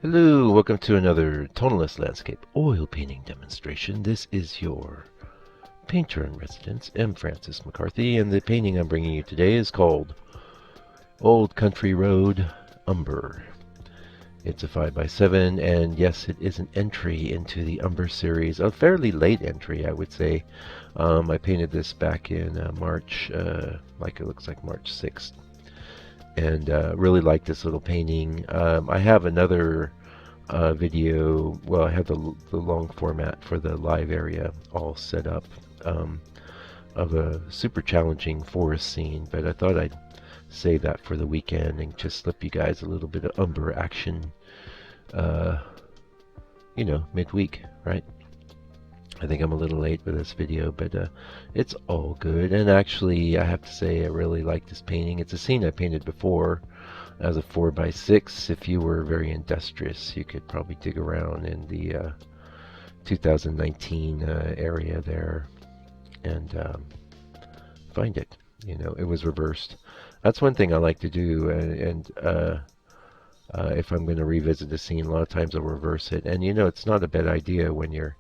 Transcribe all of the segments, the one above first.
Hello, welcome to another tonalist landscape oil painting demonstration. This is your painter in residence, M. Francis McCarthy, and the painting I'm bringing you today is called Old Country Road, Umber. It's a 5x7, and yes, it is an entry into the Umber series, a fairly late entry, I would say. I painted this back in March, like it looks like March 6th. And really like this little painting. I have another video. Well, I have the long format for the live area all set up of a super challenging forest scene, but I thought I'd save that for the weekend and just slip you guys a little bit of Umber action, uh, midweek, right? I think I'm a little late with this video, but it's all good. And actually, I have to say, I really like this painting. It's a scene I painted before as a 4x6. If you were very industrious, you could probably dig around in the 2019 area there and find it. It was reversed. That's one thing I like to do, and if I'm going to revisit the scene, a lot of times I'll reverse it. And it's not a bad idea when you're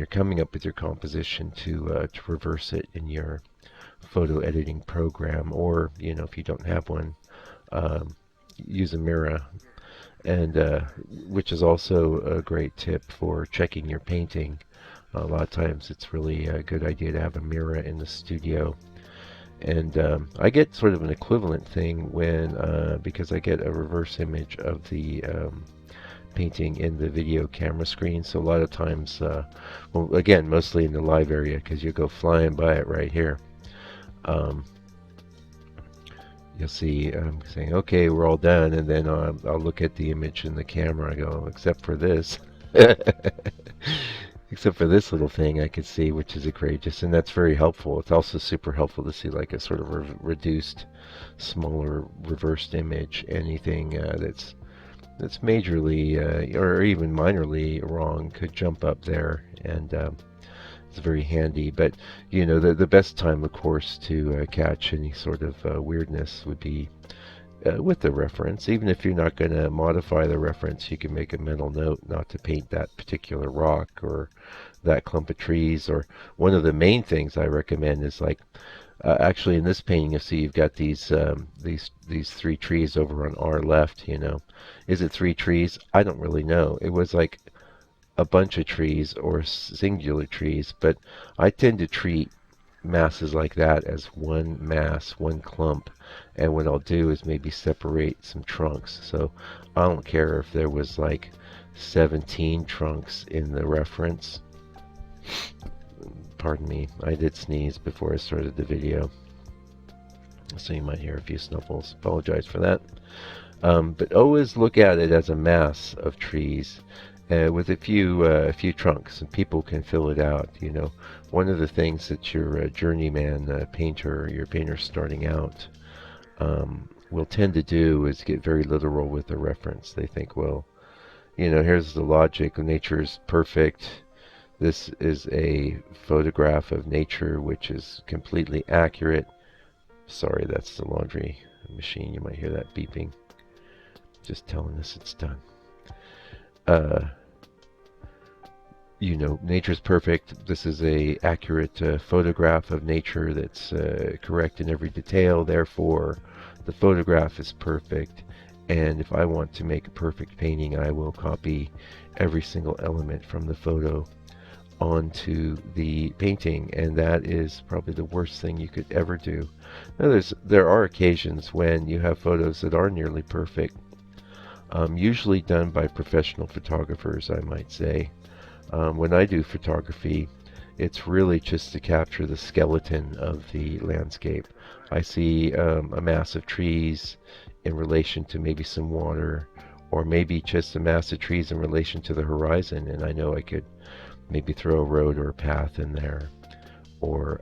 coming up with your composition to reverse it in your photo editing program, or if you don't have one, use a mirror, and which is also a great tip for checking your painting. A lot of times it's really a good idea to have a mirror in the studio. And I get sort of an equivalent thing when because I get a reverse image of the painting in the video camera screen. So a lot of times, well, again, mostly in the live area, because you go flying by it right here. You'll see I'm saying, okay, we're all done, and then I'll look at the image in the camera. I go, except for this. Except for this little thing I could see, which is egregious, and that's very helpful. It's also super helpful to see like a sort of reduced, smaller, reversed image. Anything that's majorly or even minorly wrong could jump up there, and it's very handy. But the best time, of course, to catch any sort of weirdness would be with the reference. Even if you're not going to modify the reference, you can make a mental note not to paint that particular rock or that clump of trees. Or one of the main things I recommend is like, actually in this painting, you see you've got these three trees over on our left. Is it three trees? I don't really know. It was like a bunch of trees or singular trees, but I tend to treat masses like that as one mass, one clump, and what I'll do is maybe separate some trunks. So I don't care if there was like 17 trunks in the reference. Pardon me, I did sneeze before I started the video, so you might hear a few snuffles. Apologize for that. But always look at it as a mass of trees with a few trunks, and people can fill it out. One of the things that your journeyman painter, your painter starting out, will tend to do is get very literal with the reference. They think, well, here's the logic. Nature is perfect. This is a photograph of nature which is completely accurate. Sorry, that's the laundry machine. You might hear that beeping. Just telling us it's done. Nature's perfect. This is a accurate photograph of nature that's correct in every detail. Therefore, the photograph is perfect. And if I want to make a perfect painting, I will copy every single element from the photo onto the painting, and that is probably the worst thing you could ever do. Now, there are occasions when you have photos that are nearly perfect, usually done by professional photographers, I might say. When I do photography, it's really just to capture the skeleton of the landscape. I see a mass of trees in relation to maybe some water, or maybe just a mass of trees in relation to the horizon, and I know I could maybe throw a road or a path in there. Or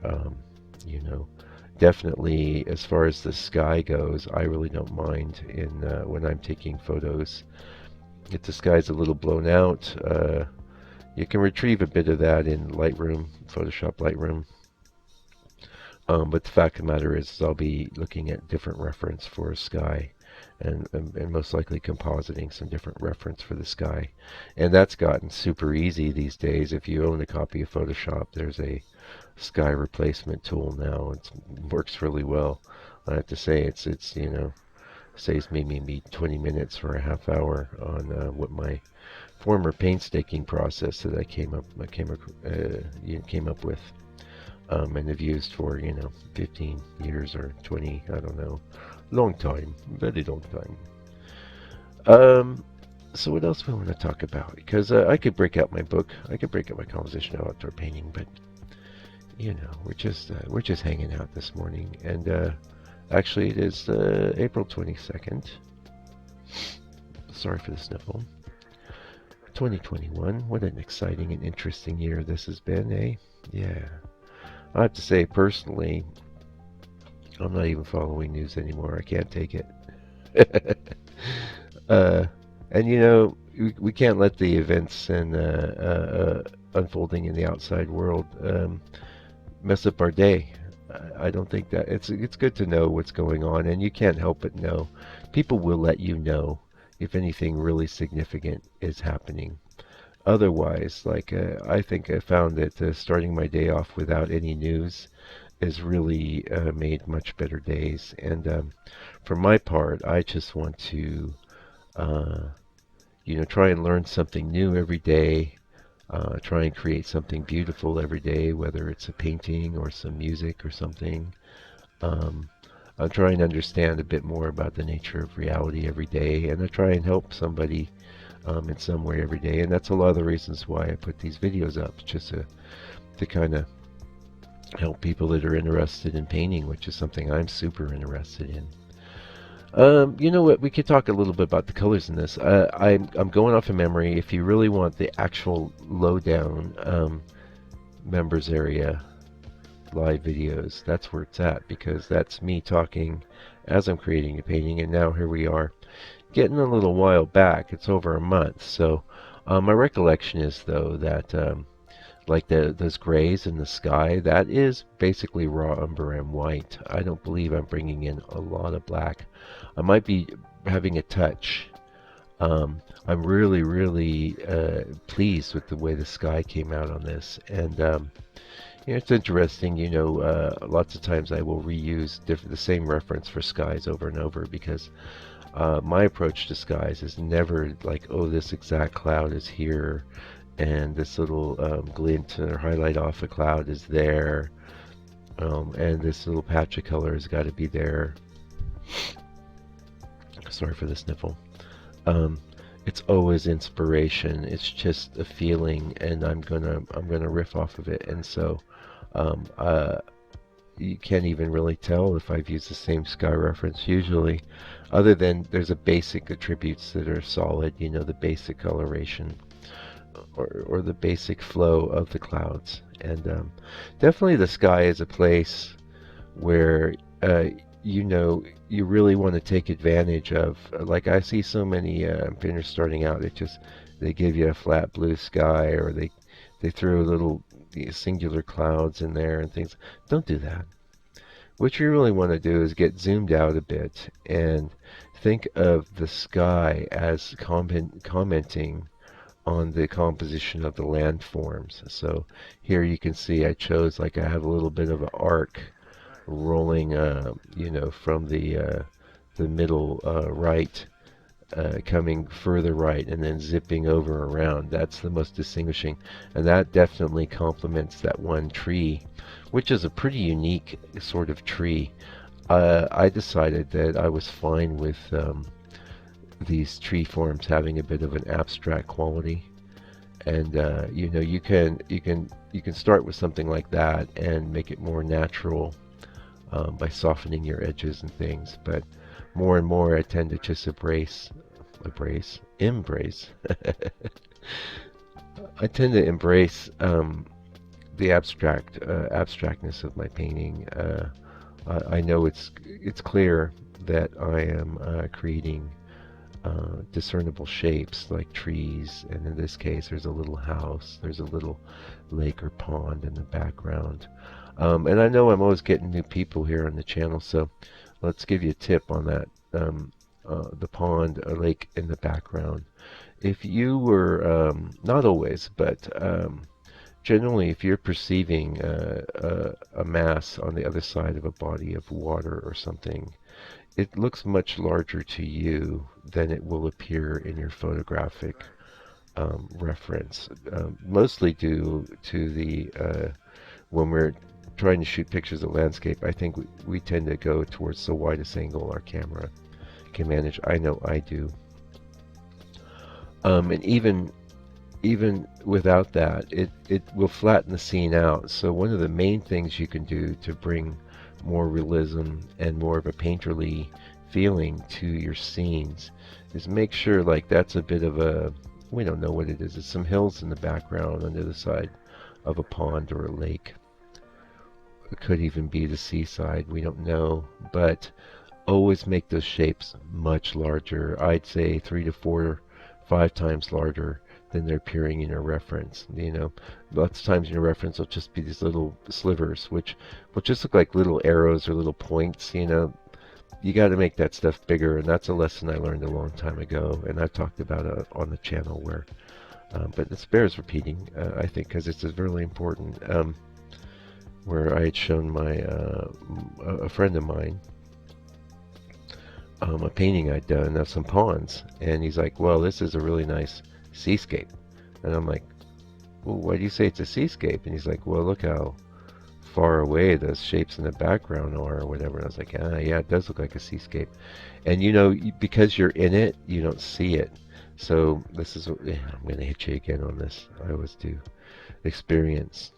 definitely as far as the sky goes, I really don't mind when I'm taking photos. If the sky's a little blown out, you can retrieve a bit of that in Lightroom, Photoshop Lightroom. But the fact of the matter is I'll be looking at different reference for a sky and most likely compositing some different reference for the sky. And that's gotten super easy these days. If you own a copy of Photoshop, there's a sky replacement tool now. It works really well. I have to say, it's saves me maybe 20 minutes or a half hour on what my former painstaking process that I came up with, and have used for 15 years or 20, I don't know, long time, very long time. So what else we want to talk about? Because I could break out my book, I could break out my composition of outdoor painting, but we're just hanging out this morning, and actually it is April 22nd. Sorry for the sniffle. 2021. What an exciting and interesting year this has been, eh? Yeah. I have to say, personally, I'm not even following news anymore. I can't take it. And we can't let the events and unfolding in the outside world mess up our day. I don't think that it's good to know what's going on, and you can't help but know. People will let you know if anything really significant is happening. Otherwise, I think I found that starting my day off without any news has really made much better days. And for my part, I just want to, uh, try and learn something new every day. Try and create something beautiful every day, whether it's a painting or some music or something. Um, I'm trying to understand a bit more about the nature of reality every day, and I try and help somebody in some way every day. And that's a lot of the reasons why I put these videos up, just to kind of help people that are interested in painting, which is something I'm super interested in. You know what? We could talk a little bit about the colors in this. I'm going off of memory. If you really want the actual lowdown members area live videos, that's where it's at, because that's me talking as I'm creating a painting. And now here we are, getting a little while back. It's over a month. So my recollection is, though, that like those grays in the sky, that is basically raw umber and white. I don't believe I'm bringing in a lot of black. I might be having a touch. I'm really, really pleased with the way the sky came out on this. And it's interesting, lots of times I will reuse the same reference for skies over and over, because my approach to skies is never like, oh, this exact cloud is here, and this little glint or highlight off a cloud is there, and this little patch of color has got to be there. Sorry for the sniffle. It's always inspiration. It's just a feeling, and I'm gonna riff off of it. And so you can't even really tell if I've used the same sky reference usually, other than there's a basic attributes that are solid, the basic coloration, or the basic flow of the clouds. And definitely the sky is a place where you really want to take advantage of. Like, I see so many painters starting out, they give you a flat blue sky, or they throw little singular clouds in there and things. Don't do that. What you really want to do is get zoomed out a bit and think of the sky as commenting on the composition of the landforms. So here you can see I chose, like, I have a little bit of an arc rolling, from the middle right, coming further right, and then zipping over around. That's the most distinguishing, and that definitely complements that one tree, which is a pretty unique sort of tree. I decided that I was fine with these tree forms having a bit of an abstract quality, and you can start with something like that and make it more natural by softening your edges and things. But more and more I tend to just embrace. I tend to embrace the abstractness of my painting. I know it's clear that I am creating discernible shapes like trees, and in this case there's a little house, there's a little lake or pond in the background. And I know I'm always getting new people here on the channel, so let's give you a tip on that. the pond, a lake in the background. If you were, not always, but generally, if you're perceiving a mass on the other side of a body of water or something, it looks much larger to you than it will appear in your photographic reference. Mostly due to the when we're trying to shoot pictures of landscape, I think we tend to go towards the widest angle our camera can manage. I know I do. And even without that, it will flatten the scene out. So one of the main things you can do to bring more realism and more of a painterly feeling to your scenes is make sure like that's a bit of a, we don't know what it is. It's some hills in the background on the other side of a pond or a lake. It could even be the seaside. We don't know, but always make those shapes much larger. I'd say 3 to 4, 5 times larger than they're appearing in your reference. You know, lots of times in your reference will just be these little slivers, which will just look like little arrows or little points. You know, you got to make that stuff bigger, and that's a lesson I learned a long time ago, and I've talked about it on the channel. Where, but it bears repeating, I think, because it's really important. Where I had shown my a friend of mine a painting I'd done of some ponds, and he's like, "Well, this is a really nice seascape," and I'm like, "Well, why do you say it's a seascape?" And he's like, "Well, look how far away those shapes in the background are, or whatever." And I was like, "Ah, yeah, it does look like a seascape," and you know, because you're in it, you don't see it. So this is, yeah, I'm gonna hit you again on this. I always do. Experience.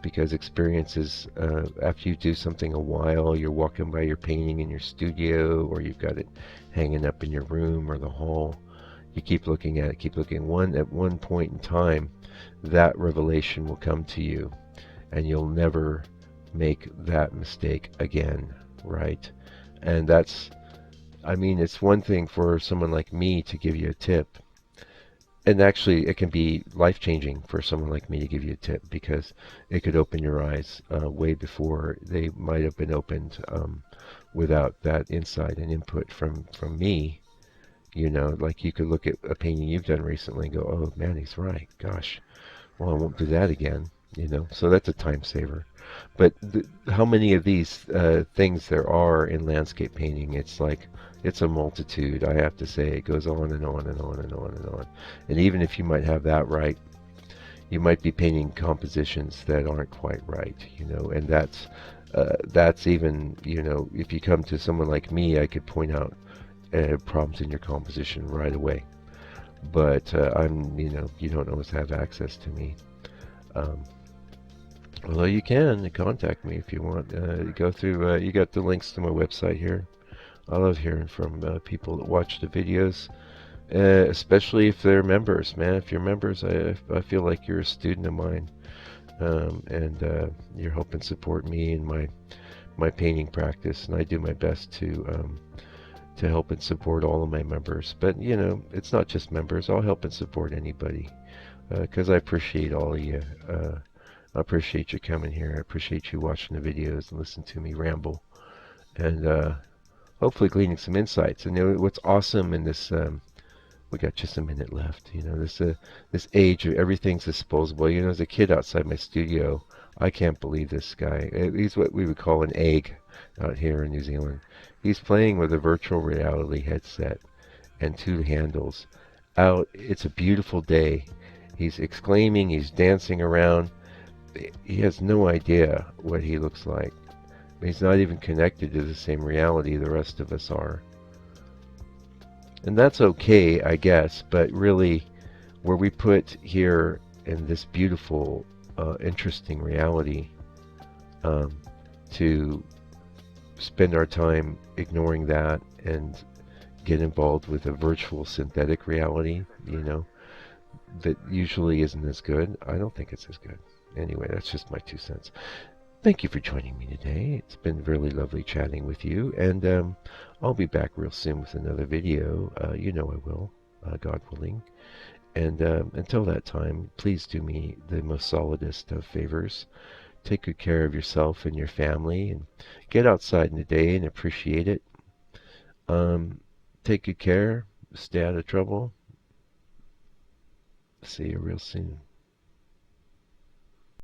Because experience is, after you do something a while, you're walking by your painting in your studio, or you've got it hanging up in your room or the hall. You keep looking at it, keep looking. At one point in time, that revelation will come to you, and you'll never make that mistake again, right? And that's, I mean, it's one thing for someone like me to give you a tip. And actually, it can be life-changing for someone like me to give you a tip, because it could open your eyes way before they might have been opened without that insight and input from me. You know, like you could look at a painting you've done recently and go, "Oh man, he's right. Gosh, well, I won't do that again." You know, so that's a time saver. But how many of these things there are in landscape painting? It's like, it's a multitude. I have to say, it goes on and on and on and on and on. And even if you might have that right, you might be painting compositions that aren't quite right. You know, and that's even, you know, if you come to someone like me, I could point out problems in your composition right away. But you know, you don't always have access to me. Um, Although you can contact me if you want. Go through, you got the links to my website here. I love hearing from people that watch the videos, especially if they're members, man. If you're members, I feel like you're a student of mine, and you're helping support me in my painting practice, and I do my best to help and support all of my members. But you know, it's not just members. I'll help and support anybody, because I appreciate all of you. I appreciate you coming here. I appreciate you watching the videos and listening to me ramble, and hopefully gleaning some insights. And you know, what's awesome in this, we got just a minute left. You know, this age of everything's disposable. You know, as a kid outside my studio, I can't believe this guy. He's what we would call an egg out here in New Zealand. He's playing with a virtual reality headset and 2 handles. Out, it's a beautiful day. He's exclaiming. He's dancing around. He has no idea what he looks like. He's not even connected to the same reality the rest of us are. And that's okay, I guess, but really, where we put here in this beautiful, interesting reality, to spend our time ignoring that and get involved with a virtual synthetic reality, you know, that usually isn't as good. I don't think it's as good. Anyway, that's just my 2 cents. Thank you for joining me today. It's been really lovely chatting with you, and I'll be back real soon with another video. You know I will, God willing. And until that time, please do me the most solidest of favors. Take good care of yourself and your family, and get outside in the day and appreciate it. Take good care. Stay out of trouble. See you real soon.